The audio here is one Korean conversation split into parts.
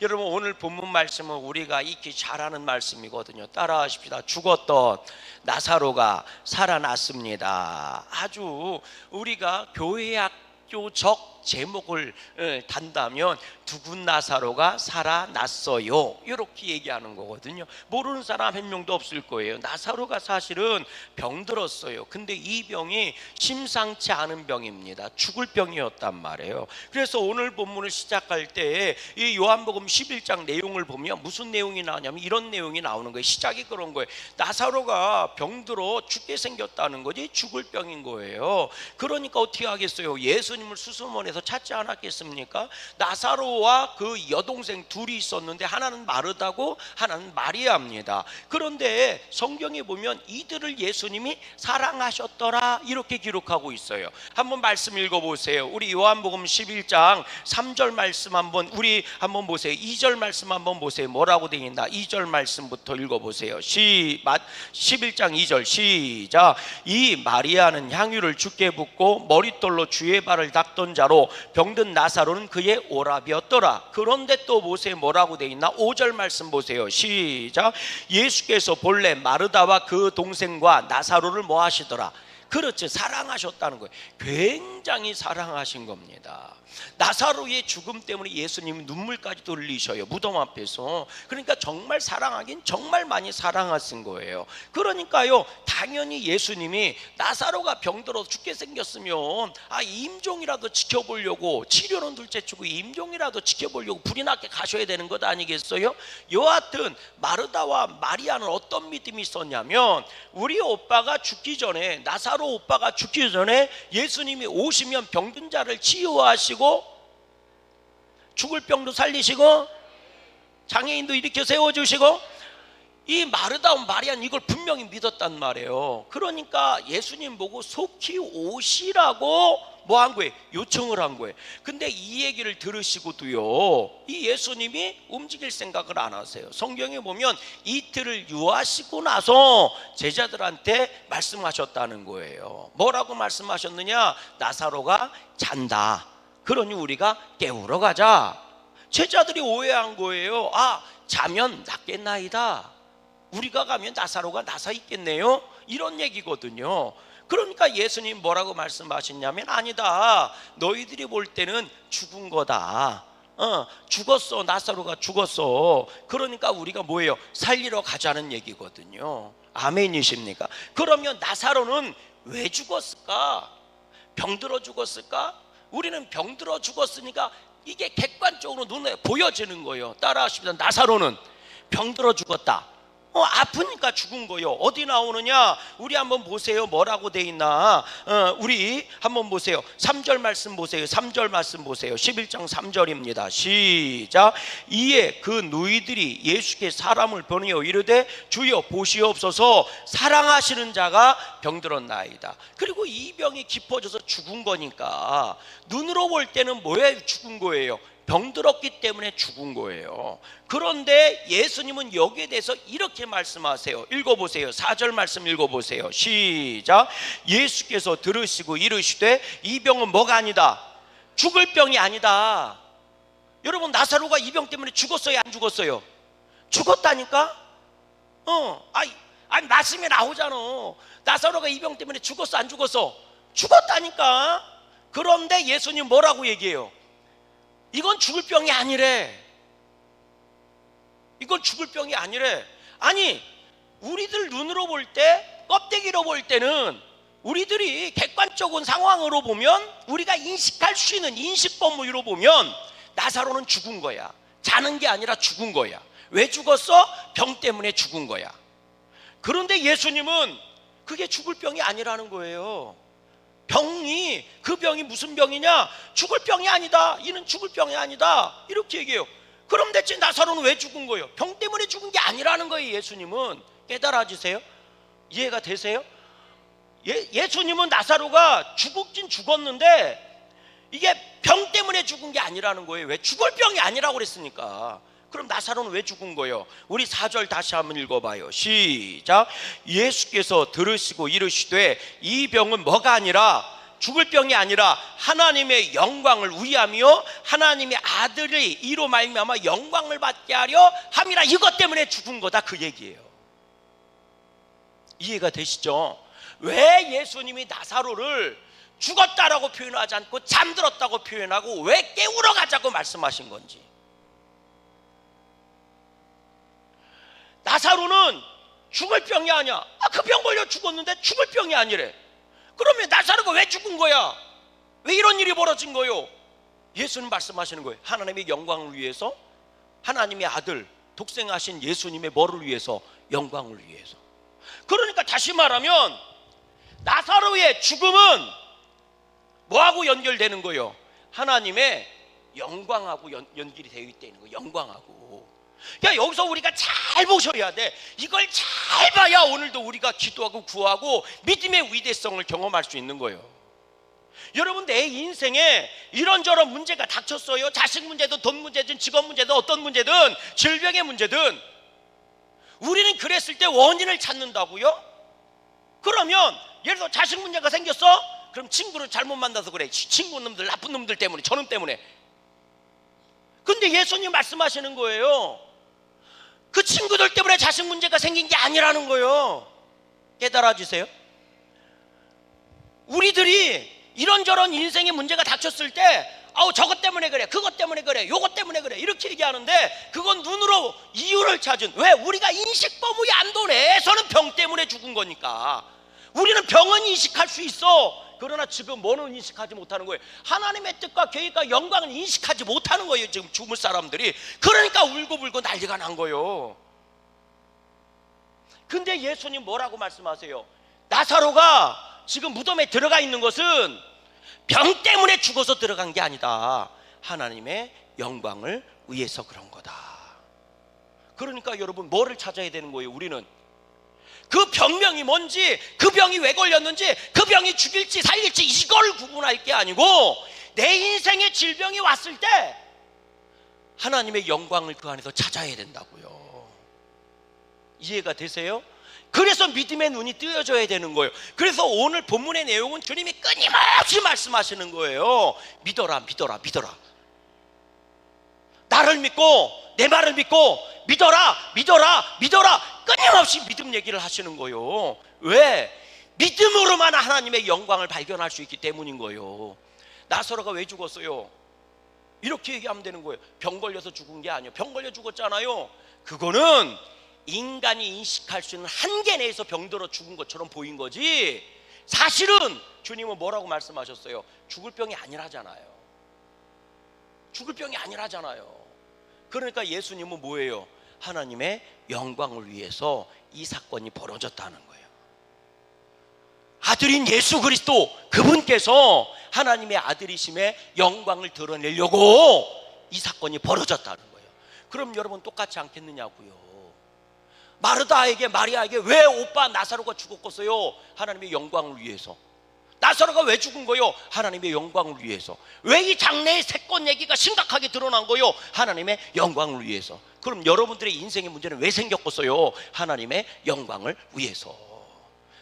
여러분, 오늘 본문 말씀은 우리가 익히 잘 아는 말씀이거든요. 따라하십시다. 죽었던 나사로가 살아났습니다. 아주 우리가 교회학교적 제목을 단다면 죽은 나사로가 살아났어요, 이렇게 얘기하는 거거든요. 모르는 사람 한 명도 없을 거예요. 나사로가 사실은 병들었어요. 근데 이 병이 심상치 않은 병입니다. 죽을 병이었단 말이에요. 그래서 오늘 본문을 시작할 때 이 요한복음 11장 내용을 보면 무슨 내용이 나오냐면 이런 내용이 나오는 거예요. 시작이 그런 거예요. 나사로가 병들어 죽게 생겼다는 거지, 죽을 병인 거예요. 그러니까 어떻게 하겠어요? 예수님을 수소문에서 찾지 않았겠습니까? 나사로와 그 여동생 둘이 있었는데 하나는 마르다고 하나는 마리아입니다. 그런데 성경에 보면 이들을 예수님이 사랑하셨더라, 이렇게 기록하고 있어요. 한번 말씀 읽어보세요. 우리 요한복음 11장 3절 말씀 우리 한번 보세요. 2절 말씀 한번 보세요. 뭐라고 되어 있나? 2절 말씀부터 읽어보세요. 11장 2절 시작. 이 마리아는 향유를 주께 붓고 머릿돌로 주의 발을 닦던 자로 병든 나사로는 그의 오랍이었더라. 그런데 또 보세요. 뭐라고 되어 있나? 5절 말씀 보세요. 시작. 예수께서 본래 마르다와 그 동생과 나사로를 뭐 하시더라? 그렇죠, 사랑하셨다는 거예요. 굉장히 사랑하신 겁니다. 나사로의 죽음 때문에 예수님이 눈물까지도 흘리셔요, 무덤 앞에서. 그러니까 정말 사랑하긴 정말 많이 사랑하신 거예요. 그러니까요, 당연히 예수님이 나사로가 병들어 죽게 생겼으면 임종이라도 지켜보려고, 치료는 둘째치고 임종이라도 지켜보려고 불이 나게 가셔야 되는 것 아니겠어요? 여하튼 마르다와 마리아는 어떤 믿음이 있었냐면, 우리 오빠가 죽기 전에, 나사로 오빠가 죽기 전에 예수님이 오시면 병든 자를 치유하시고 죽을 병도 살리시고 장애인도 일으켜 세워주시고, 이 마르다와 마리아는 이걸 분명히 믿었단 말이에요. 그러니까 예수님 보고 속히 오시라고 뭐 한 거예요? 요청을 한 거예요. 근데 이 얘기를 들으시고도요, 이 예수님이 움직일 생각을 안 하세요. 성경에 보면 이틀을 유하시고 나서 제자들한테 말씀하셨다는 거예요. 뭐라고 말씀하셨느냐? 나사로가 잔다. 그러니 우리가 깨우러 가자. 제자들이 오해한 거예요. 자면 낫겠나이다. 우리가 가면 나사로가 나사 있겠네요, 이런 얘기거든요. 그러니까 예수님 뭐라고 말씀하셨냐면, 아니다, 너희들이 볼 때는 죽은 거다. 죽었어, 나사로가 죽었어. 그러니까 우리가 뭐예요? 살리러 가자는 얘기거든요. 아멘이십니까? 그러면 나사로는 왜 죽었을까? 병들어 죽었을까? 우리는 병들어 죽었으니까 이게 객관적으로 눈에 보여지는 거예요. 따라하십시다. 나사로는 병들어 죽었다. 아프니까 죽은 거예요. 어디 나오느냐? 우리 한번 보세요. 뭐라고 돼 있나? 우리 한번 보세요. 3절 말씀 보세요. 3절 말씀 보세요. 11장 3절입니다. 시작. 이에 그 누이들이 예수께 사람을 보내어 이르되 주여 보시옵소서, 사랑하시는 자가 병들었나이다. 그리고 이 병이 깊어져서 죽은 거니까 눈으로 볼 때는 뭐에 죽은 거예요? 병들었기 때문에 죽은 거예요. 그런데 예수님은 여기에 대해서 이렇게 말씀하세요. 읽어보세요. 4절 말씀 읽어보세요. 시작. 예수께서 들으시고 이르시되 이 병은 뭐가 아니다? 죽을 병이 아니다. 여러분, 나사로가 이 병 때문에 죽었어요, 안 죽었어요? 죽었다니까? 말씀이 나오잖아. 나사로가 이 병 때문에 죽었어, 안 죽었어? 죽었다니까. 그런데 예수님 뭐라고 얘기해요? 이건 죽을 병이 아니래. 이건 죽을 병이 아니래. 아니, 우리들 눈으로 볼 때, 껍데기로 볼 때는, 우리들이 객관적인 상황으로 보면, 우리가 인식할 수 있는 인식 범위로 보면 나사로는 죽은 거야. 자는 게 아니라 죽은 거야. 왜 죽었어? 병 때문에 죽은 거야. 그런데 예수님은 그게 죽을 병이 아니라는 거예요. 그 병이 무슨 병이냐? 죽을 병이 아니다. 이는 죽을 병이 아니다, 이렇게 얘기해요. 그럼 대체 나사로는 왜 죽은 거예요? 병 때문에 죽은 게 아니라는 거예요. 예수님은 깨달아지세요? 이해가 되세요? 예수님은 나사로가 죽었긴 죽었는데 이게 병 때문에 죽은 게 아니라는 거예요. 왜? 죽을 병이 아니라고 그랬으니까. 그럼 나사로는 왜 죽은 거예요? 우리 4절 다시 한번 읽어봐요. 시작. 예수께서 들으시고 이르시되 이 병은 뭐가 아니라 죽을 병이 아니라 하나님의 영광을 위하며 하나님의 아들이 이로 말미암아 영광을 받게 하려 함이라. 이것 때문에 죽은 거다, 그 얘기예요. 이해가 되시죠? 왜 예수님이 나사로를 죽었다라고 표현하지 않고 잠들었다고 표현하고 왜 깨우러 가자고 말씀하신 건지. 나사로는 죽을 병이 아니야. 그 병 걸려 죽었는데 죽을 병이 아니래. 그러면 나사로가 왜 죽은 거야? 왜 이런 일이 벌어진 거요? 예수님 말씀하시는 거예요. 하나님의 영광을 위해서, 하나님의 아들 독생하신 예수님의 뭐를 위해서? 영광을 위해서. 그러니까 다시 말하면 나사로의 죽음은 뭐하고 연결되는 거예요? 하나님의 영광하고 연결이 되어 있다는 거예요. 영광하고. 그러니까 여기서 우리가 잘 보셔야 돼. 이걸 잘 봐야 오늘도 우리가 기도하고 구하고 믿음의 위대성을 경험할 수 있는 거예요. 여러분, 내 인생에 이런저런 문제가 닥쳤어요. 자식 문제든 돈 문제든 직업 문제든 어떤 문제든 질병의 문제든 우리는 그랬을 때 원인을 찾는다고요? 그러면 예를 들어 자식 문제가 생겼어? 그럼 친구를 잘못 만나서 그래. 친구 놈들, 나쁜 놈들 때문에, 저놈 때문에. 근데 예수님 말씀하시는 거예요. 그 친구들 때문에 자식 문제가 생긴 게 아니라는 거예요. 깨달아 주세요. 우리들이 이런저런 인생의 문제가 닥쳤을 때 저것 때문에 그래, 그것 때문에 그래, 요것 때문에 그래 이렇게 얘기하는데 그건 눈으로 이유를 찾은, 왜? 우리가 인식법의 안도내에서는 병 때문에 죽은 거니까. 우리는 병은 인식할 수 있어. 그러나 지금 뭐는 인식하지 못하는 거예요? 하나님의 뜻과 계획과 영광을 인식하지 못하는 거예요, 지금 죽을 사람들이. 그러니까 울고불고 난리가 난 거예요. 근데 예수님 뭐라고 말씀하세요? 나사로가 지금 무덤에 들어가 있는 것은 병 때문에 죽어서 들어간 게 아니다. 하나님의 영광을 위해서 그런 거다. 그러니까 여러분, 뭐를 찾아야 되는 거예요? 우리는 그 병명이 뭔지, 그 병이 왜 걸렸는지, 그 병이 죽일지 살릴지 이걸 구분할 게 아니고, 내 인생에 질병이 왔을 때 하나님의 영광을 그 안에서 찾아야 된다고요. 이해가 되세요? 그래서 믿음의 눈이 뜨여져야 되는 거예요. 그래서 오늘 본문의 내용은 주님이 끊임없이 말씀하시는 거예요. 믿어라, 믿어라, 믿어라. 나를 믿고 내 말을 믿고 믿어라, 믿어라, 믿어라. 끊임없이 믿음 얘기를 하시는 거예요. 왜? 믿음으로만 하나님의 영광을 발견할 수 있기 때문인 거예요. 나사로가 왜 죽었어요? 이렇게 얘기하면 되는 거예요. 병 걸려서 죽은 게 아니에요. 병 걸려 죽었잖아요. 그거는 인간이 인식할 수 있는 한계 내에서 병들어 죽은 것처럼 보인 거지, 사실은 주님은 뭐라고 말씀하셨어요? 죽을 병이 아니라잖아요. 죽을 병이 아니라잖아요. 그러니까 예수님은 뭐예요? 하나님의 영광을 위해서 이 사건이 벌어졌다는 거예요. 아들인 예수 그리스도, 그분께서 하나님의 아들이심의 영광을 드러내려고 이 사건이 벌어졌다는 거예요. 그럼 여러분 똑같지 않겠느냐고요. 마르다에게, 마리아에게 왜 오빠 나사로가 죽었겠어요? 하나님의 영광을 위해서. 나사로가 왜 죽은 거요? 하나님의 영광을 위해서. 왜 이 장래의 세권 얘기가 심각하게 드러난 거요? 하나님의 영광을 위해서. 그럼 여러분들의 인생의 문제는 왜 생겼겠어요? 하나님의 영광을 위해서.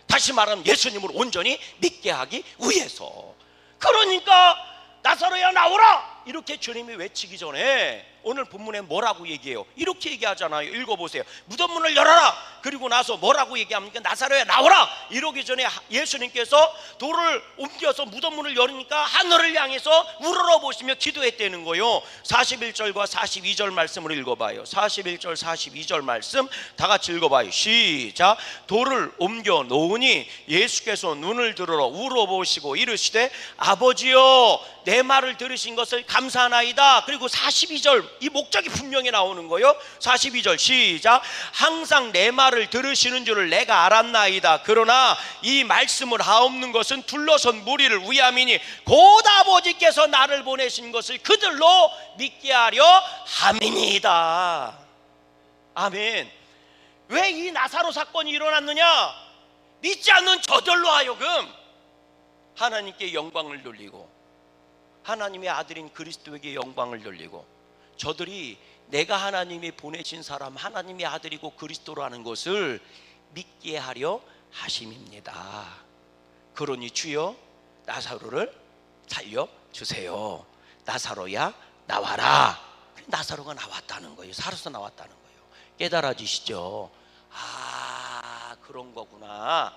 다시 말하면 예수님을 온전히 믿게 하기 위해서. 그러니까 나사로야 나오라! 이렇게 주님이 외치기 전에 오늘 본문에 뭐라고 얘기해요? 이렇게 얘기하잖아요. 읽어보세요. 무덤 문을 열어라! 그리고 나서 뭐라고 얘기합니까? 나사로야 나오라! 이러기 전에 예수님께서 돌을 옮겨서 무덤 문을 열으니까 하늘을 향해서 우러러보시며 기도했다는 거예요. 41절과 42절 말씀을 읽어봐요. 41절 42절 말씀 다 같이 읽어봐요. 시작. 돌을 옮겨 놓으니 예수께서 눈을 들어 우러보시고 이르시되 아버지여 내 말을 들으신 것을 감사하나이다. 그리고 42절 이 목적이 분명히 나오는 거예요. 42절 시작. 항상 내 말을 들으시는 줄을 내가 알았나이다. 그러나 이 말씀을 하옵는 것은 둘러선 무리를 위함이니 곧 아버지께서 나를 보내신 것을 그들로 믿게 하려 함이니이다. 아멘. 왜 이 나사로 사건이 일어났느냐? 믿지 않는 저들로 하여금 하나님께 영광을 돌리고 하나님의 아들인 그리스도에게 영광을 돌리고, 저들이 내가 하나님이 보내신 사람, 하나님의 아들이고 그리스도라는 것을 믿게 하려 하심입니다. 그러니 주여 나사로를 살려주세요. 나사로야 나와라. 나사로가 나왔다는 거예요. 살아서 나왔다는 거예요. 깨달아지시죠? 아, 그런 거구나.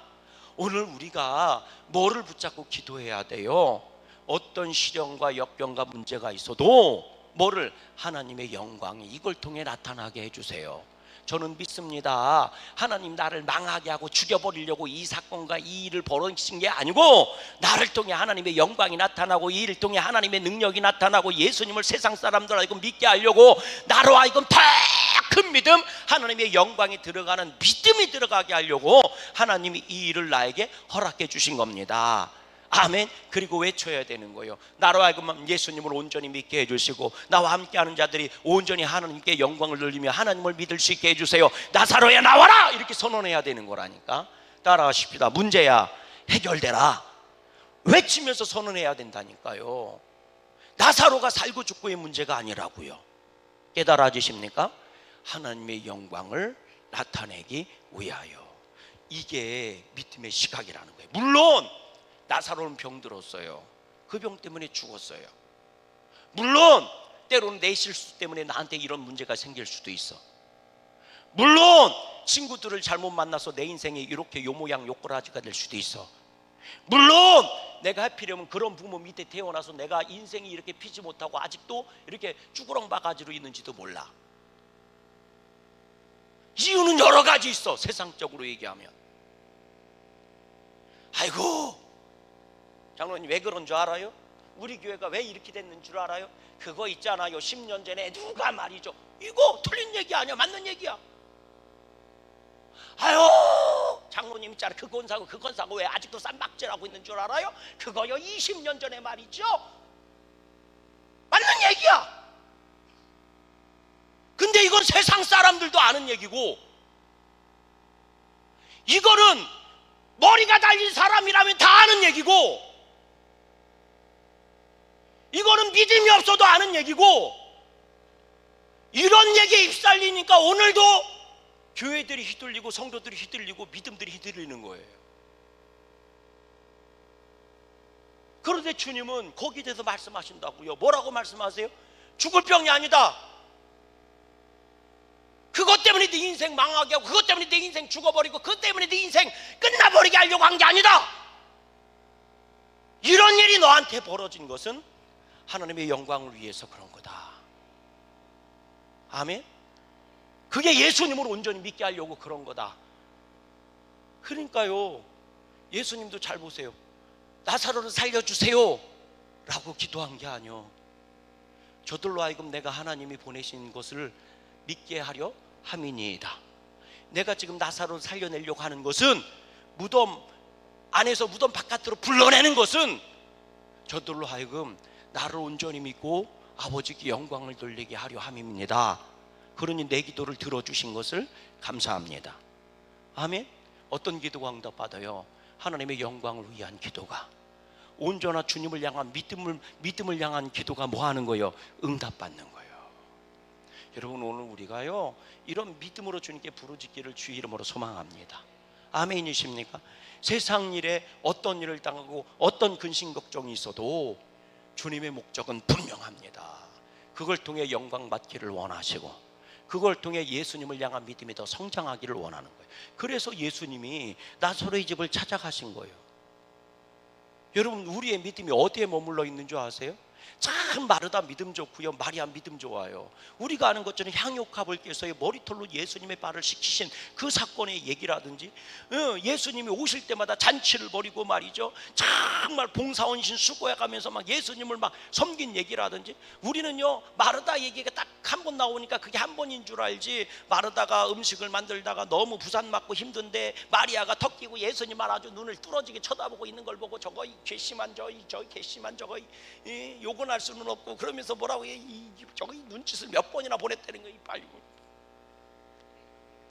오늘 우리가 뭐를 붙잡고 기도해야 돼요? 어떤 시련과 역경과 문제가 있어도 뭐를? 하나님의 영광이 이걸 통해 나타나게 해주세요. 저는 믿습니다. 하나님 나를 망하게 하고 죽여버리려고 이 사건과 이 일을 벌이신 게 아니고, 나를 통해 하나님의 영광이 나타나고 이 일을 통해 하나님의 능력이 나타나고 예수님을 세상 사람들 알고 믿게 하려고, 나로 하여금 더 큰 믿음, 하나님의 영광이 들어가는 믿음이 들어가게 하려고 하나님이 이 일을 나에게 허락해 주신 겁니다. 아멘. 그리고 외쳐야 되는 거예요. 나로 하여금 예수님을 온전히 믿게 해주시고, 나와 함께하는 자들이 온전히 하나님께 영광을 돌리며 하나님을 믿을 수 있게 해주세요. 나사로야 나와라! 이렇게 선언해야 되는 거라니까. 따라하십시다. 문제야 해결되라. 외치면서 선언해야 된다니까요. 나사로가 살고 죽고의 문제가 아니라고요. 깨달아지십니까? 하나님의 영광을 나타내기 위하여. 이게 믿음의 시각이라는 거예요. 물론 나사로는 병들었어요. 그 병 때문에 죽었어요. 물론 때로는 내 실수 때문에 나한테 이런 문제가 생길 수도 있어. 물론 친구들을 잘못 만나서 내 인생이 이렇게 요모양 요꼬라지가 될 수도 있어. 물론 내가 하필이면 그런 부모 밑에 태어나서 내가 인생이 이렇게 피지 못하고 아직도 이렇게 쭈그렁 바가지로 있는지도 몰라. 이유는 여러 가지 있어. 세상적으로 얘기하면. 아이고, 장로님 왜 그런 줄 알아요? 우리 교회가 왜 이렇게 됐는 줄 알아요? 그거 있잖아요. 10년 전에 누가 말이죠. 이거 틀린 얘기 아니야. 맞는 얘기야. 아유, 장로님 있잖아. 그건 사고 왜 아직도 쌈박질하고 있는 줄 알아요? 그거요 20년 전에 말이죠. 맞는 얘기야. 근데 이건 세상 사람들도 아는 얘기고, 이거는 머리가 달린 사람이라면 다 아는 얘기고, 이거는 믿음이 없어도 아는 얘기고, 이런 얘기에 휩쓸리니까 오늘도 교회들이 휘둘리고 성도들이 휘둘리고 믿음들이 휘둘리는 거예요. 그런데 주님은 거기에 대해서 말씀하신다고요. 뭐라고 말씀하세요? 죽을 병이 아니다. 그것 때문에 네 인생 망하게 하고, 그것 때문에 네 인생 죽어버리고, 그것 때문에 네 인생 끝나버리게 하려고 한 게 아니다. 이런 일이 너한테 벌어진 것은 하나님의 영광을 위해서 그런 거다. 아멘. 그게 예수님을 온전히 믿게 하려고 그런 거다. 그러니까요, 예수님도 잘 보세요. 나사로를 살려주세요 라고 기도한 게 아니요, 저들로 하여금 내가 하나님이 보내신 것을 믿게 하려 함이니이다. 내가 지금 나사로를 살려내려고 하는 것은, 무덤 안에서 무덤 바깥으로 불러내는 것은 저들로 하여금 나를 온전히 믿고 아버지께 영광을 돌리게 하려 함입니다. 그러니 내 기도를 들어주신 것을 감사합니다. 아멘. 어떤 기도가 응답받아요? 하나님의 영광을 위한 기도가, 온전한 주님을 향한 믿음을 향한 기도가 뭐 하는 거예요? 응답받는 거예요. 여러분, 오늘 우리가요 이런 믿음으로 주님께 부르짖기를 주의 이름으로 소망합니다. 아멘이십니까? 세상 일에 어떤 일을 당하고 어떤 근심 걱정이 있어도 주님의 목적은 분명합니다. 그걸 통해 영광 받기를 원하시고, 그걸 통해 예수님을 향한 믿음이 더 성장하기를 원하는 거예요. 그래서 예수님이 나사로의 집을 찾아가신 거예요. 여러분, 우리의 믿음이 어디에 머물러 있는 줄 아세요? 참 마르다 믿음 좋고요, 마리아 믿음 좋아요. 우리가 아는 것처럼 향유값을 깨서요 머리털로 예수님의 발을 씻기신 그 사건의 얘기라든지, 예수님이 오실 때마다 잔치를 벌이고 말이죠, 정말 봉사원신 수고해가면서 막 예수님을 막 섬긴 얘기라든지, 우리는요 마르다 얘기가 딱 한 번 나오니까 그게 한 번인 줄 알지, 마르다가 음식을 만들다가 너무 부산 맞고 힘든데 마리아가 턱 끼고 예수님만 아주 눈을 뚫어지게 쳐다보고 있는 걸 보고, 저거 괘씸한 저 괘씸한 저거 욕은 할 수는 없고, 그러면서 뭐라고 해, 저거 눈짓을 몇 번이나 보냈다는 거야. 빨리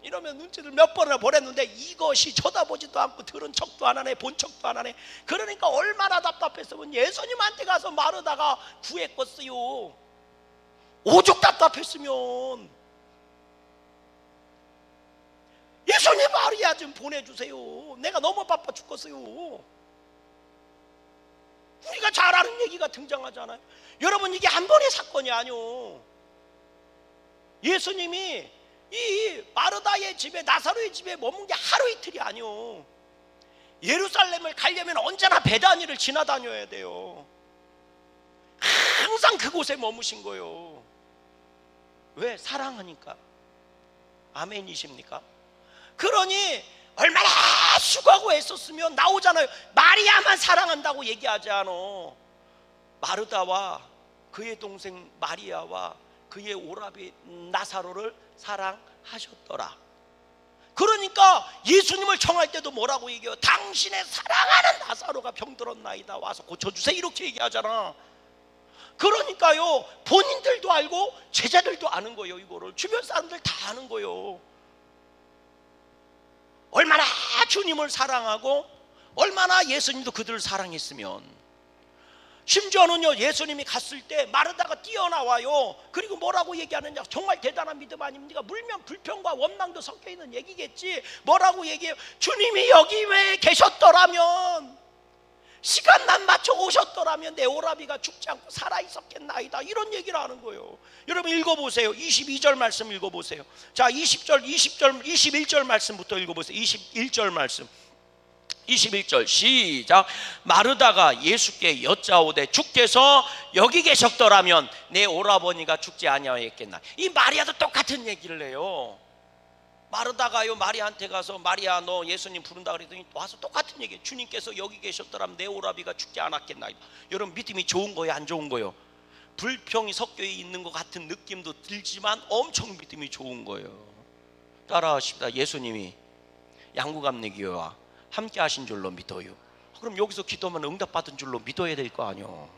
이러면 눈짓을 몇 번이나 보냈는데 이것이 쳐다보지도 않고 들은 척도 안 하네, 본 척도 안 하네. 그러니까 얼마나 답답했으면 예수님한테 가서 마르다가 구했겠어요. 오죽 답답했으면. 예수님 마리아 좀 보내주세요. 내가 너무 바빠 죽겠어요. 우리가 잘 아는 얘기가 등장하잖아요. 여러분, 이게 한 번의 사건이 아니오. 예수님이 이 마르다의 집에, 나사로의 집에 머문 게 하루 이틀이 아니오. 예루살렘을 가려면 언제나 베다니를 지나다녀야 돼요. 항상 그곳에 머무신 거예요. 왜? 사랑하니까. 아멘이십니까? 그러니 얼마나 수고하고 애썼으면 나오잖아요. 마리아만 사랑한다고 얘기하지 않아. 마르다와 그의 동생 마리아와 그의 오라비 나사로를 사랑하셨더라. 그러니까 예수님을 청할 때도 뭐라고 얘기해요? 당신의 사랑하는 나사로가 병들었나이다, 와서 고쳐주세요, 이렇게 얘기하잖아. 그러니까요, 본인들도 알고 제자들도 아는 거예요. 이거를 주변 사람들 다 아는 거예요. 얼마나 주님을 사랑하고 얼마나 예수님도 그들을 사랑했으면. 심지어는요, 예수님이 갔을 때 마르다가 뛰어나와요. 그리고 뭐라고 얘기하느냐, 정말 대단한 믿음 아닙니까? 물면 불평과 원망도 섞여 있는 얘기겠지. 뭐라고 얘기해요? 주님이 여기 왜 계셨더라면, 시간만 맞춰 오셨더라면 내 오라비가 죽지 않고 살아있었겠나이다, 이런 얘기를 하는 거예요. 여러분 읽어보세요. 22절 말씀 읽어보세요. 자, 20절, 20절, 21절 말씀부터 읽어보세요. 21절 말씀, 21절 시작. 마르다가 예수께 여짜오되 주께서 여기 계셨더라면 내 오라버니가 죽지 아니하였겠나. 이 마리아도 똑같은 얘기를 해요. 마르다가요, 마리아한테 가서 마리아 너 예수님 부른다 그랬더니 와서 똑같은 얘기예요. 주님께서 여기 계셨더라면 내 오라비가 죽지 않았겠나. 여러분, 믿음이 좋은 거예요, 안 좋은 거예요? 불평이 섞여 있는 것 같은 느낌도 들지만 엄청 믿음이 좋은 거예요. 따라하십니다. 예수님이 양구감리교회와 함께 하신 줄로 믿어요. 그럼 여기서 기도하면 응답받은 줄로 믿어야 될 거 아니요.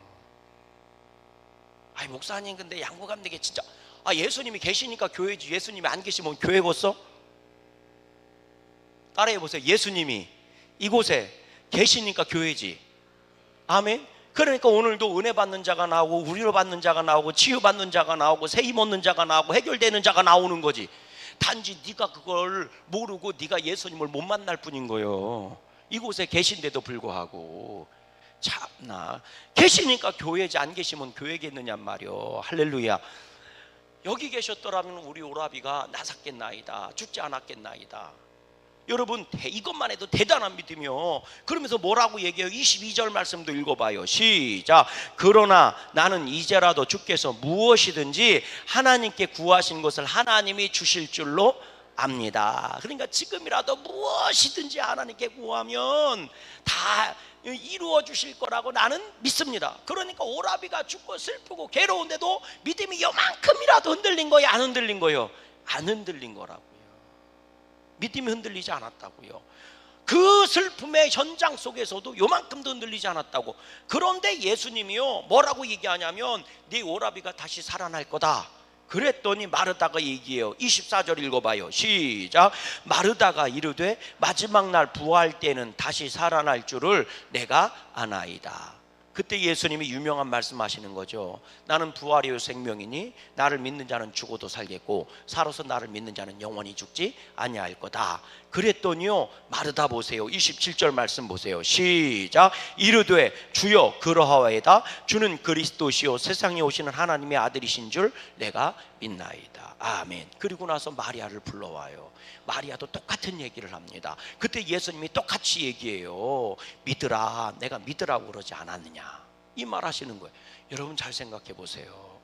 아이 목사님, 근데 양구감리교회 진짜, 예수님이 계시니까 교회지, 예수님이 안 계시면 교회 벌써? 따라해보세요. 예수님이 이곳에 계시니까 교회지. 아멘. 그러니까 오늘도 은혜 받는 자가 나오고 위로 받는 자가 나오고 치유받는 자가 나오고 새 힘 얻는 자가 나오고 해결되는 자가 나오는 거지. 단지 네가 그걸 모르고 네가 예수님을 못 만날 뿐인 거예요. 이곳에 계신데도 불구하고. 참나, 계시니까 교회지, 안 계시면 교회겠느냔 말이요. 할렐루야. 여기 계셨더라면 우리 오라비가 나섰겠나이다, 죽지 않았겠나이다. 여러분, 이것만 해도 대단한 믿음이요. 그러면서 뭐라고 얘기해요? 22절 말씀도 읽어봐요. 시작. 그러나 나는 이제라도 주께서 무엇이든지 하나님께 구하신 것을 하나님이 주실 줄로 압니다. 그러니까 지금이라도 무엇이든지 하나님께 구하면 다 이루어 주실 거라고 나는 믿습니다. 그러니까 오라비가 죽고 슬프고 괴로운데도 믿음이 요만큼이라도 흔들린 거예요, 안 흔들린 거예요? 안 흔들린 거라고요. 믿음이 흔들리지 않았다고요. 그 슬픔의 현장 속에서도 요만큼도 흔들리지 않았다고. 그런데 예수님이요, 뭐라고 얘기하냐면 네 오라비가 다시 살아날 거다. 그랬더니 마르다가 얘기해요. 24절 읽어봐요. 시작. 마르다가 이르되 마지막 날 부활 때는 다시 살아날 줄을 내가 아나이다. 그때 예수님이 유명한 말씀하시는 거죠. 나는 부활이요 생명이니 나를 믿는 자는 죽어도 살겠고 살아서 나를 믿는 자는 영원히 죽지 아니할 거다. 그랬더니요, 마르다 보세요. 27절 말씀 보세요. 시작. 이르되 주여 그러하오이다. 주는 그리스도시요 세상에 오시는 하나님의 아들이신 줄 내가 믿나이다. 아멘. 그리고 나서 마리아를 불러와요. 마리아도 똑같은 얘기를 합니다. 그때 예수님이 똑같이 얘기해요. 믿으라, 내가 믿으라고 그러지 않았느냐, 이 말 하시는 거예요. 여러분 잘 생각해 보세요.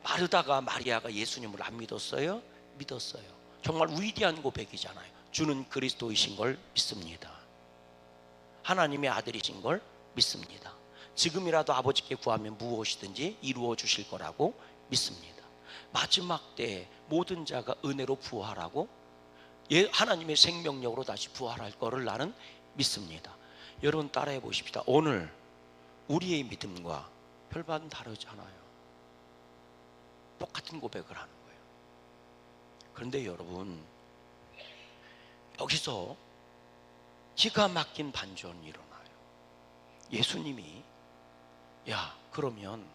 마르다가 마리아가 예수님을 안 믿었어요? 믿었어요. 정말 위대한 고백이잖아요. 주는 그리스도이신 걸 믿습니다. 하나님의 아들이신 걸 믿습니다. 지금이라도 아버지께 구하면 무엇이든지 이루어 주실 거라고 믿습니다. 마지막 때 모든 자가 은혜로 부활하고 하나님의 생명력으로 다시 부활할 거를 나는 믿습니다. 여러분 따라해 보십시다. 오늘 우리의 믿음과 별반 다르지 않아요. 똑같은 고백을 하는 거예요. 그런데 여러분, 여기서 기가 막힌 반전이 일어나요. 예수님이 그러면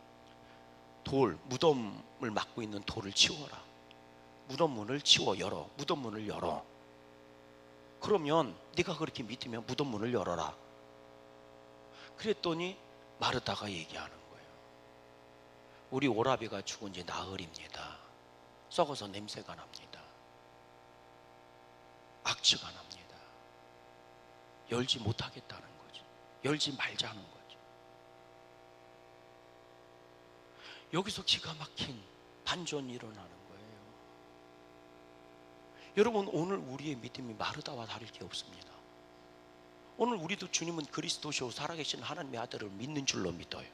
무덤을 막고 있는 돌을 치워라. 무덤 문을 열어. 무덤 문을 열어. 그러면 네가 그렇게 믿으면 무덤 문을 열어라. 그랬더니 마르다가 얘기하는 거예요. 우리 오라비가 죽은 지 나흘입니다. 썩어서 냄새가 납니다. 악취가 납니다. 열지 못하겠다는 거지. 열지 말자는 거지. 여기서 기가 막힌 반전이 일어나는 거예요. 여러분, 오늘 우리의 믿음이 마르다와 다를 게 없습니다. 오늘 우리도 주님은 그리스도시오 살아계신 하나님의 아들을 믿는 줄로 믿어요.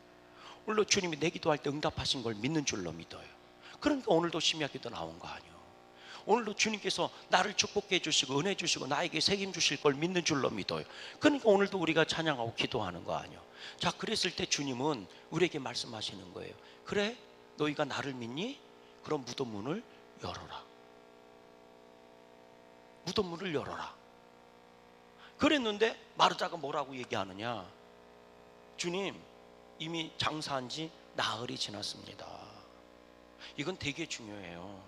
오늘도 주님이 내 기도할 때 응답하신 걸 믿는 줄로 믿어요. 그러니까 오늘도 심야기도 나온 거 아니에요. 오늘도 주님께서 나를 축복해 주시고 은혜 주시고 나에게 책임 주실 걸 믿는 줄로 믿어요. 그러니까 오늘도 우리가 찬양하고 기도하는 거 아니에요. 자, 그랬을 때 주님은 우리에게 말씀하시는 거예요. 그래? 너희가 나를 믿니? 그럼 무덤 문을 열어라. 무덤 문을 열어라. 그랬는데 마르다가 뭐라고 얘기하느냐? 주님, 이미 장사한 지 나흘이 지났습니다. 이건 되게 중요해요.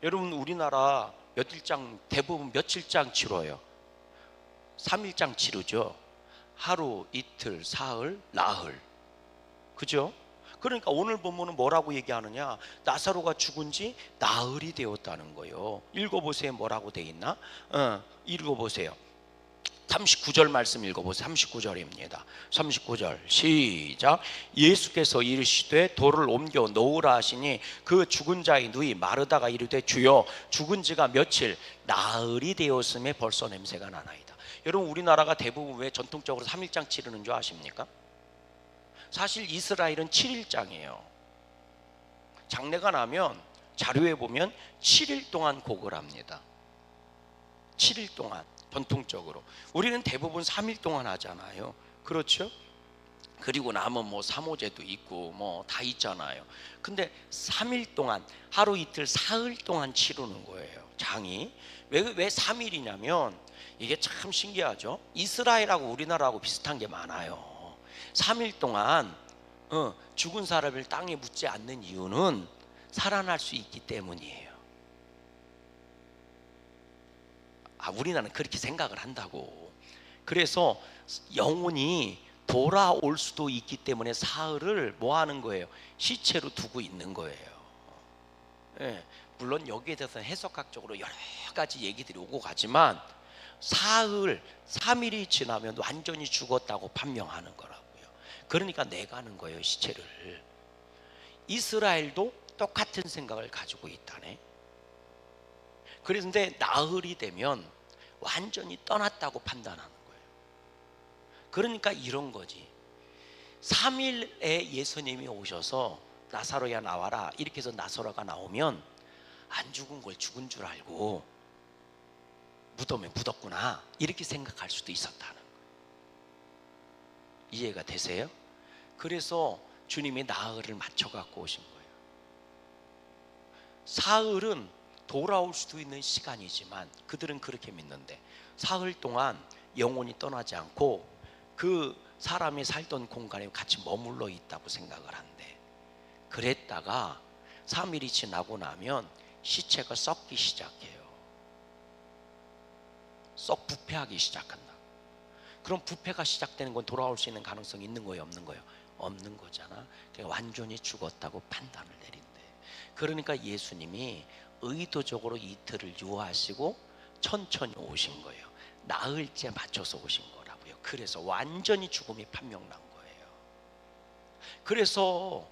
여러분, 우리나라 며칠장, 대부분 며칠장 치러요. 3일장 치르죠. 하루, 이틀, 사흘, 나흘. 그죠? 그러니까 오늘 본문은 뭐라고 얘기하느냐? 나사로가 죽은 지 나흘이 되었다는 거예요. 읽어보세요. 뭐라고 돼 있나? 읽어보세요. 39절 말씀 읽어보세요. 39절입니다. 39절 시작. 예수께서 이르시되 돌을 옮겨 놓으라 하시니 그 죽은 자의 누이 마르다가 이르되 주여 죽은 지가 며칠 나흘이 되었음에 벌써 냄새가 나나이다. 여러분, 우리나라가 대부분 왜 전통적으로 3일장 치르는 줄 아십니까? 사실 이스라엘은 7일장이에요. 장례가 나면 자료에 보면 7일 동안 곡을 합니다. 7일 동안 전통적으로. 우리는 대부분 3일 동안 하잖아요. 그렇죠? 그리고 나면 뭐 사모제도 있고 뭐 다 있잖아요. 근데 3일 동안, 하루 이틀 사흘 동안 치르는 거예요, 장이. 왜 3일이냐면 이게 참 신기하죠. 이스라엘하고 우리나라하고 비슷한 게 많아요. 3일 동안 죽은 사람을 땅에 묻지 않는 이유는 살아날 수 있기 때문이에요. 우리나라는 그렇게 생각을 한다고. 그래서 영혼이 돌아올 수도 있기 때문에 사흘을 뭐 하는 거예요? 시체로 두고 있는 거예요. 예, 물론 여기에 대해서는 해석학적으로 여러 가지 얘기들이 오고 가지만 사흘, 3일이 지나면 완전히 죽었다고 판명하는 거라고요. 그러니까 내가는 거예요, 시체를. 이스라엘도 똑같은 생각을 가지고 있다네. 그런데 나흘이 되면 완전히 떠났다고 판단하는 거예요. 그러니까 이런 거지. 3일에 예수님이 오셔서 나사로야 나와라 이렇게 해서 나사로가 나오면 안 죽은 걸 죽은 줄 알고 무덤에 묻었구나 이렇게 생각할 수도 있었다는 거예요. 이해가 되세요? 그래서 주님이 나흘을 맞춰 갖고 오신 거예요. 사흘은 돌아올 수도 있는 시간이지만 그들은 그렇게 믿는데 사흘 동안 영혼이 떠나지 않고 그 사람이 살던 공간에 같이 머물러 있다고 생각을 한대. 그랬다가 3일이 지나고 나면 시체가 썩기 시작해요. 썩 부패하기 시작한다. 그럼 부패가 시작되는 건 돌아올 수 있는 가능성이 있는 거예요, 없는 거예요? 없는 거잖아. 그러니까 완전히 죽었다고 판단을 내린대. 그러니까 예수님이 의도적으로 이틀을 유하시고 천천히 오신 거예요. 나흘째 맞춰서 오신 거라고요. 그래서 완전히 죽음이 판명난 거예요. 그래서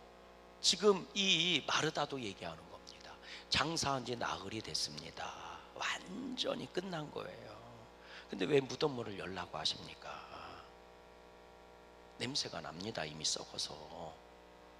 지금 이 마르다도 얘기하는 겁니다. 장사한 지 나흘이 됐습니다. 완전히 끝난 거예요. 근데 왜 무덤문을 열라고 하십니까? 냄새가 납니다. 이미 썩어서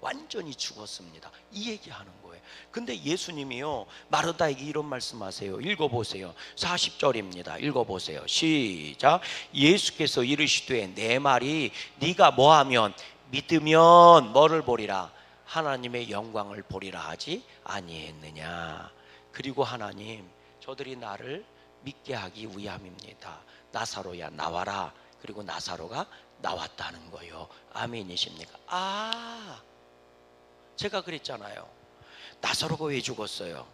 완전히 죽었습니다. 이 얘기하는 거예요. 근데 예수님이요 마르다에게 이런 말씀하세요. 읽어보세요. 40절입니다. 읽어보세요. 시작. 예수께서 이르시되 내 말이 네가 뭐하면 믿으면 뭐를 보리라? 하나님의 영광을 보리라 하지 아니했느냐. 그리고 하나님 저들이 나를 믿게 하기 위함입니다. 나사로야 나와라. 그리고 나사로가 나왔다는 거예요. 아멘이십니까? 제가 그랬잖아요. 나사로가 왜 죽었어요?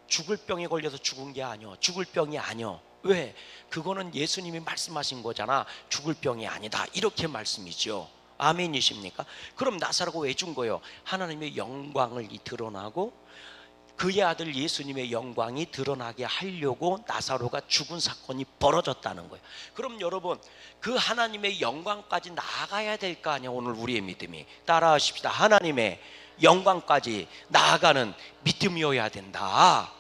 죽을 병에 걸려서 죽은 게 아니요. 죽을 병이 아니요. 왜? 그거는 예수님이 말씀하신 거잖아. 죽을 병이 아니다. 이렇게 말씀이죠. 아멘이십니까? 그럼 나사로가 왜 준 거예요? 하나님의 영광을 드러나고 그의 아들 예수님의 영광이 드러나게 하려고 나사로가 죽은 사건이 벌어졌다는 거예요. 그럼 여러분, 그 하나님의 영광까지 나아가야 될 거 아니에요. 오늘 우리의 믿음이, 따라하십시다. 하나님의 영광까지 나아가는 믿음이어야 된다.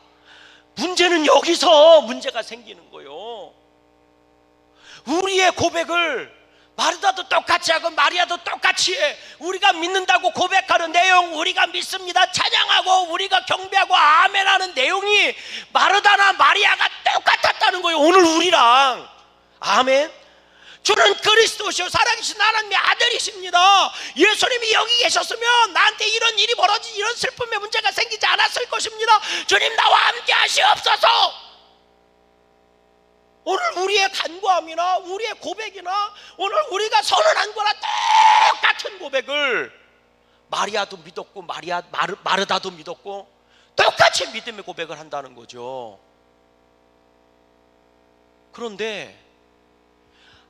문제는 여기서 문제가 생기는 거예요. 우리의 고백을 마르다도 똑같이 하고 마리아도 똑같이 해. 우리가 믿는다고 고백하는 내용, 우리가 믿습니다 찬양하고 우리가 경배하고 아멘하는 내용이 마르다나 마리아가 똑같았다는 거예요. 오늘 우리랑. 아멘. 주는 그리스도시요 살아계신 하나님의 아들이십니다. 예수님이 여기 계셨으면 나한테 이런 일이 벌어진 이런 슬픔의 문제가 생기지 않았을 것입니다. 주님 나와 함께 하시옵소서. 오늘 우리의 간구함이나 우리의 고백이나 오늘 우리가 선언한 거나 똑같은 고백을 마리아도 믿었고 마르다도 믿었고 똑같이 믿음의 고백을 한다는 거죠. 그런데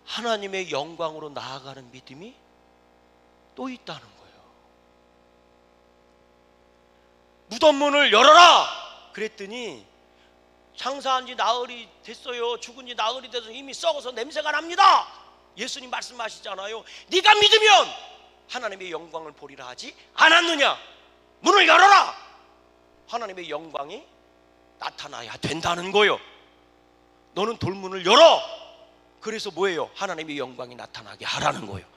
하나님의 영광으로 나아가는 믿음이 또 있다는 거예요. 무덤 문을 열어라 그랬더니 장사한 지 나흘이 됐어요. 죽은 지 나흘이 돼서 이미 썩어서 냄새가 납니다. 예수님 말씀하시잖아요. 네가 믿으면 하나님의 영광을 보리라 하지 않았느냐. 문을 열어라. 하나님의 영광이 나타나야 된다는 거예요. 너는 돌문을 열어. 그래서 뭐예요? 하나님의 영광이 나타나게 하라는 거예요.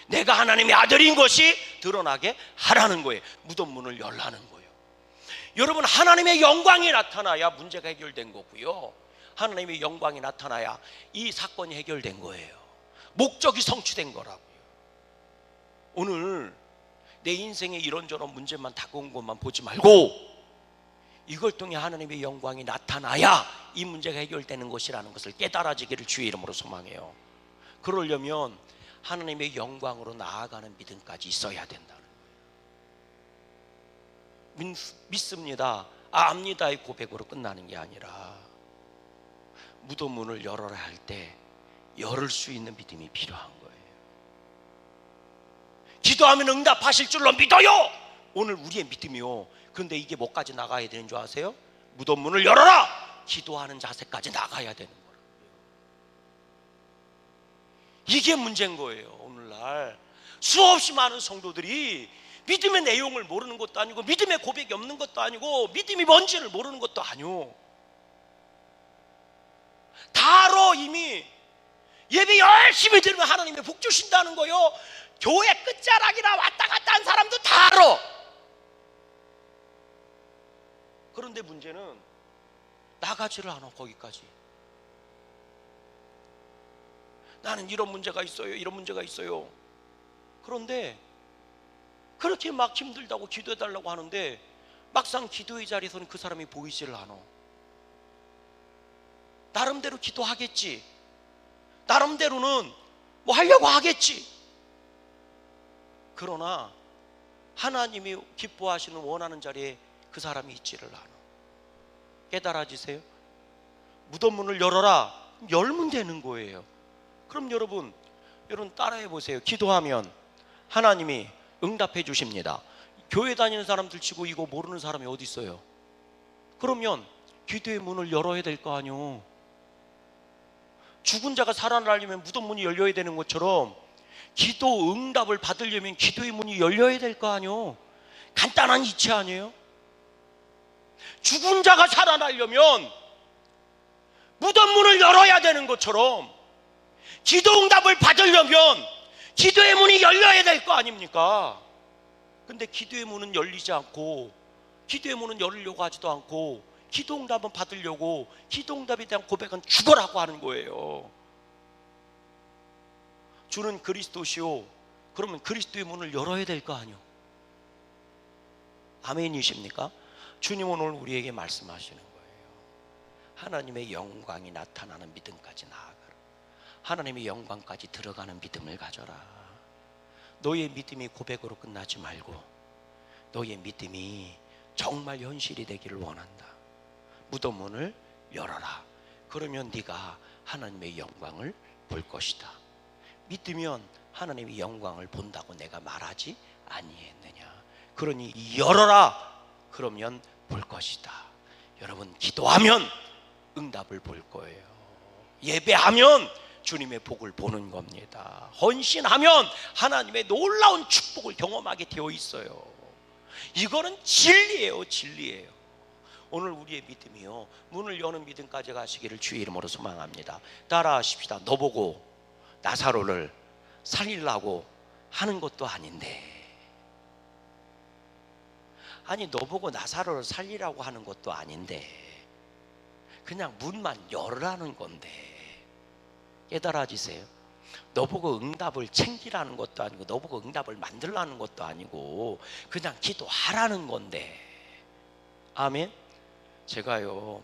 내가 하나님의 아들인 것이 드러나게 하라는 거예요. 무덤 문을 열라는 거예요. 여러분, 하나님의 영광이 나타나야 문제가 해결된 거고요. 하나님의 영광이 나타나야 이 사건이 해결된 거예요. 목적이 성취된 거라고요. 오늘 내 인생에 이런저런 문제만 다가온 것만 보지 말고 이걸 통해 하나님의 영광이 나타나야 이 문제가 해결되는 것이라는 것을 깨달아지기를 주의 이름으로 소망해요. 그러려면 하나님의 영광으로 나아가는 믿음까지 있어야 된다는 거예요. 믿습니다, 압니다의 고백으로 끝나는 게 아니라 무덤 문을 열어라 할 때 열을 수 있는 믿음이 필요한 거예요. 기도하면 응답하실 줄로 믿어요. 오늘 우리의 믿음이요. 그런데 이게 뭐까지 나가야 되는 줄 아세요? 무덤 문을 열어라. 기도하는 자세까지 나가야 되는 거예요. 이게 문제인 거예요. 오늘날 수없이 많은 성도들이 믿음의 내용을 모르는 것도 아니고 믿음의 고백이 없는 것도 아니고 믿음이 뭔지를 모르는 것도 아니고 다로 이미 예배 열심히 들으면 하나님의 복 주신다는 거요. 교회 끝자락이나 왔다 갔다 한 사람도 다 알아. 그런데 문제는 나가지를 않아. 거기까지 나는 이런 문제가 있어요, 이런 문제가 있어요. 그런데 그렇게 막 힘들다고 기도해달라고 하는데 막상 기도의 자리에서는 그 사람이 보이지를 않아. 나름대로 기도하겠지, 나름대로는 뭐 하려고 하겠지. 그러나 하나님이 기뻐하시는 원하는 자리에 그 사람이 있지를 않아. 깨달아지세요? 무덤 문을 열어라. 열면 되는 거예요. 그럼 여러분 따라해 보세요. 기도하면 하나님이 응답해 주십니다. 교회 다니는 사람들 치고 이거 모르는 사람이 어디 있어요? 그러면 기도의 문을 열어야 될 거 아니요. 죽은 자가 살아나려면 무덤 문이 열려야 되는 것처럼 기도 응답을 받으려면 기도의 문이 열려야 될 거 아니요. 간단한 이치 아니에요? 죽은 자가 살아나려면 무덤 문을 열어야 되는 것처럼 기도 응답을 받으려면 기도의 문이 열려야 될 거 아닙니까? 근데 기도의 문은 열리지 않고 기도의 문은 열으려고 하지도 않고 기도 응답은 받으려고 기도 응답에 대한 고백은 죽어라고 하는 거예요. 주는 그리스도시요. 그러면 그리스도의 문을 열어야 될 거 아니요. 아멘이십니까? 주님은 오늘 우리에게 말씀하시는 거예요. 하나님의 영광이 나타나는 믿음까지 나아가라. 하나님의 영광까지 들어가는 믿음을 가져라. 너의 믿음이 고백으로 끝나지 말고 너의 믿음이 정말 현실이 되기를 원한다. 무덤 문을 열어라. 그러면 네가 하나님의 영광을 볼 것이다. 믿으면 하나님의 영광을 본다고 내가 말하지 아니했느냐. 그러니 열어라. 그러면 볼 것이다. 여러분, 기도하면 응답을 볼 거예요. 예배하면 주님의 복을 보는 겁니다. 헌신하면 하나님의 놀라운 축복을 경험하게 되어 있어요. 이거는 진리예요, 진리예요. 오늘 우리의 믿음이요, 문을 여는 믿음까지 가시기를 주의 이름으로 소망합니다. 따라하십시다. 너 보고 나사로를 살리려고 하는 것도 아닌데, 아니 너 보고 나사로를 살리라고 하는 것도 아닌데 그냥 문만 열으라는 건데, 깨달아지세요. 너 보고 응답을 챙기라는 것도 아니고 너 보고 응답을 만들라는 것도 아니고 그냥 기도하라는 건데. 아멘. 제가요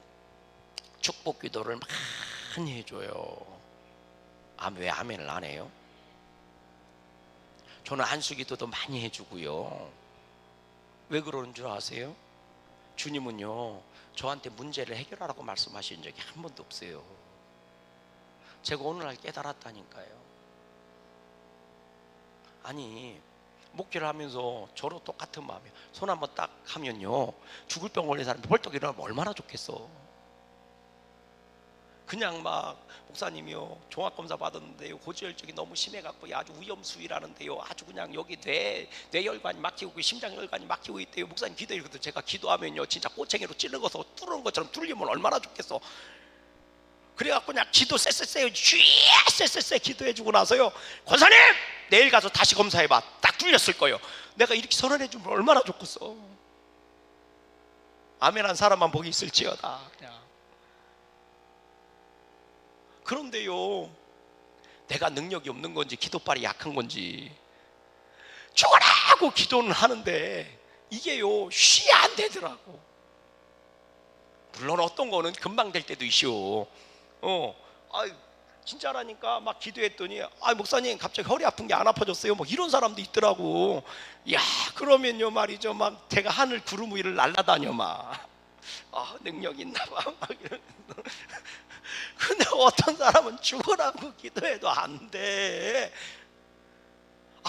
축복 기도를 많이 해줘요. 왜 아멘을 안 해요? 저는 안수 기도도 많이 해주고요. 왜 그러는 줄 아세요? 주님은요 저한테 문제를 해결하라고 말씀하신 적이 한 번도 없어요. 제가 오늘날 깨달았다니까요. 아니 목회를 하면서 저로 똑같은 마음이에요. 손 한번 딱 하면요 죽을 병 걸린 사람이 벌떡 일어나면 얼마나 좋겠어. 그냥 막 목사님이요 종합검사 받았는데요 고지혈증이 너무 심해갖고 아주 위험수위라는데요 아주 그냥 여기 뇌혈관이 막히고 심장혈관이 막히고 있대요. 목사님 기도해. 그래도 제가 기도하면요 진짜 꼬챙이로 찔러서 뚫는 것처럼 뚫리면 얼마나 좋겠어. 그래갖고 그냥 기도 쎄 기도해주고 나서요, 권사님 내일 가서 다시 검사해봐. 딱 뚫렸을 거예요. 내가 이렇게 선언해주면 얼마나 좋겠어. 아멘한 사람만 복이 있을지어다. 그냥. 그런데요 내가 능력이 없는 건지 기도빨이 약한 건지 죽으라고 기도는 하는데 이게요 쉬 안 되더라고. 물론 어떤 거는 금방 될 때도 있어. 진짜라니까 막 기도했더니 목사님 갑자기 허리 아픈 게 안 아파졌어요. 뭐 이런 사람도 있더라고. 야 그러면요 말이죠 막 제가 하늘 구름 위를 날아다녀 막. 능력 있나 봐. 막 근데 어떤 사람은 죽으라고 기도해도 안 돼.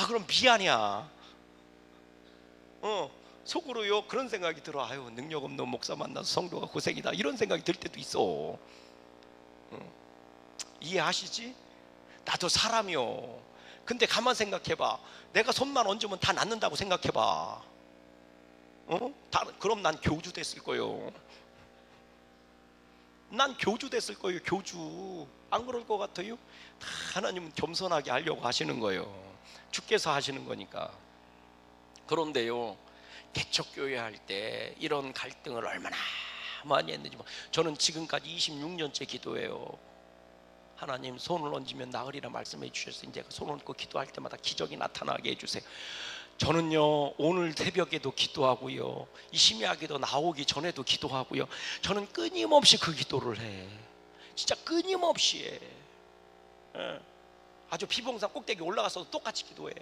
그럼 미안이야. 속으로요 그런 생각이 들어. 능력 없는 목사 만나서 성도가 고생이다 이런 생각이 들 때도 있어. 이해하시지? 나도 사람이요. 근데 가만 생각해봐. 내가 손만 얹으면 다 낫는다고 생각해봐. 그럼 난 교주 됐을 거예요. 난 교주 됐을 거예요. 교주. 안 그럴 것 같아요? 다 하나님은 겸손하게 하려고 하시는 거예요. 주께서 하시는 거니까. 그런데요 개척교회 할 때 이런 갈등을 얼마나 많이 했는지. 저는 지금까지 26년째 기도해요. 하나님 손을 얹으면 나으리라 말씀해 주셨으니 제가 손을 얹고 기도할 때마다 기적이 나타나게 해주세요. 저는요 오늘 새벽에도 기도하고요 이 심야기도 나오기 전에도 기도하고요. 저는 끊임없이 그 기도를 해. 진짜 끊임없이 해. 아주 비봉산 꼭대기 올라가서도 똑같이 기도해.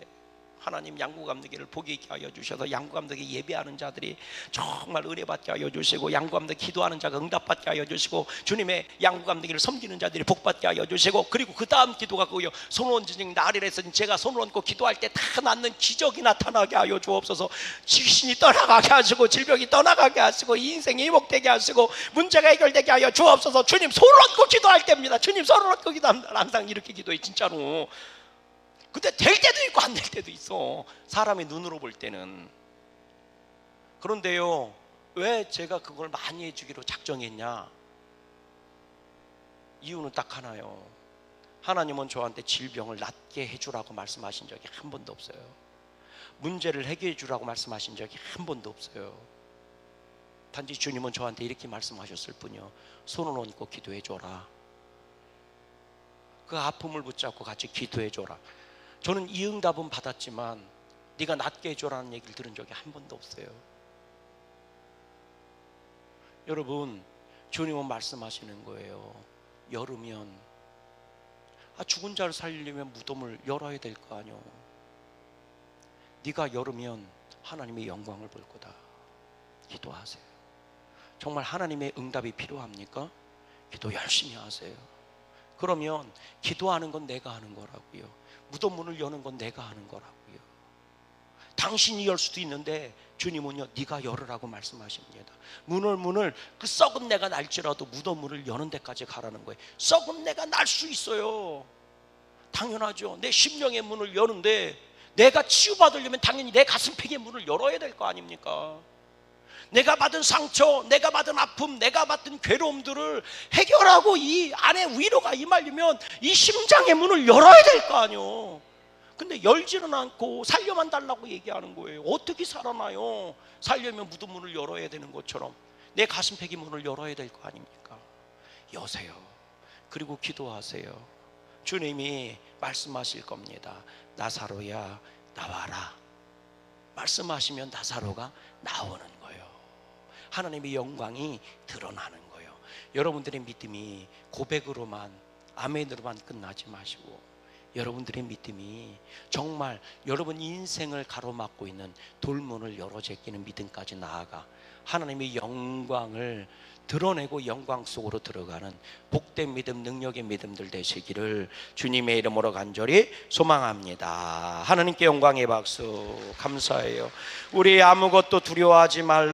하나님 양구감독회를 복이 있게 하여 주셔서 양구감독회 예배하는 자들이 정말 은혜받게 하여 주시고 양구감독회 기도하는 자가 응답받게 하여 주시고 주님의 양구감독회를 섬기는 자들이 복받게 하여 주시고, 그리고 그 다음 기도가 그거요. 손을 얹으니 나리라 했으니 제가 손을 얹고 기도할 때 다 낫는 기적이 나타나게 하여 주옵소서. 귀신이 떠나가게 하시고 질병이 떠나가게 하시고 인생이 회복되게 하시고 문제가 해결되게 하여 주옵소서. 주님 손을 얹고 기도할 때입니다. 주님 손을 얹고 기도합니다. 항상 이렇게 기도해 진짜로. 근데 될 때도 있고 안 될 때도 있어. 사람의 눈으로 볼 때는. 그런데요 왜 제가 그걸 많이 해주기로 작정했냐? 이유는 딱 하나요. 하나님은 저한테 질병을 낫게 해주라고 말씀하신 적이 한 번도 없어요. 문제를 해결해 주라고 말씀하신 적이 한 번도 없어요. 단지 주님은 저한테 이렇게 말씀하셨을 뿐이요. 손을 얹고 기도해 줘라. 그 아픔을 붙잡고 같이 기도해 줘라. 저는 이 응답은 받았지만 네가 낫게 해줘라는 얘기를 들은 적이 한 번도 없어요. 여러분, 주님은 말씀하시는 거예요. 열으면 죽은 자를 살리려면 무덤을 열어야 될 거 아니오. 네가 열으면 하나님의 영광을 볼 거다. 기도하세요. 정말 하나님의 응답이 필요합니까? 기도 열심히 하세요. 그러면 기도하는 건 내가 하는 거라고요. 무덤 문을 여는 건 내가 하는 거라고요. 당신이 열 수도 있는데 주님은요, 네가 열으라고 말씀하십니다. 문을 그 썩은 내가 날지라도 무덤 문을 여는 데까지 가라는 거예요. 썩은 내가 날 수 있어요. 당연하죠. 내 심령의 문을 여는데 내가 치유받으려면 당연히 내 가슴팩의 문을 열어야 될 거 아닙니까? 내가 받은 상처, 내가 받은 아픔, 내가 받은 괴로움들을 해결하고 이 안에 위로가 임하려면 이 심장의 문을 열어야 될 거 아니에요. 근데 열지는 않고 살려만 달라고 얘기하는 거예요. 어떻게 살아나요? 살려면 무덤 문을 열어야 되는 것처럼 내 가슴팩의 문을 열어야 될 거 아닙니까? 여세요. 그리고 기도하세요. 주님이 말씀하실 겁니다. 나사로야 나와라. 말씀하시면 나사로가 나오는 거예요. 하나님의 영광이 드러나는 거예요. 여러분들의 믿음이 고백으로만, 아멘으로만 끝나지 마시고 여러분들의 믿음이 정말 여러분 인생을 가로막고 있는 돌문을 열어 제끼는 믿음까지 나아가 하나님의 영광을 드러내고 영광 속으로 들어가는 복된 믿음, 능력의 믿음들 되시기를 주님의 이름으로 간절히 소망합니다. 하나님께 영광의 박수 감사해요. 우리 아무것도 두려워하지 말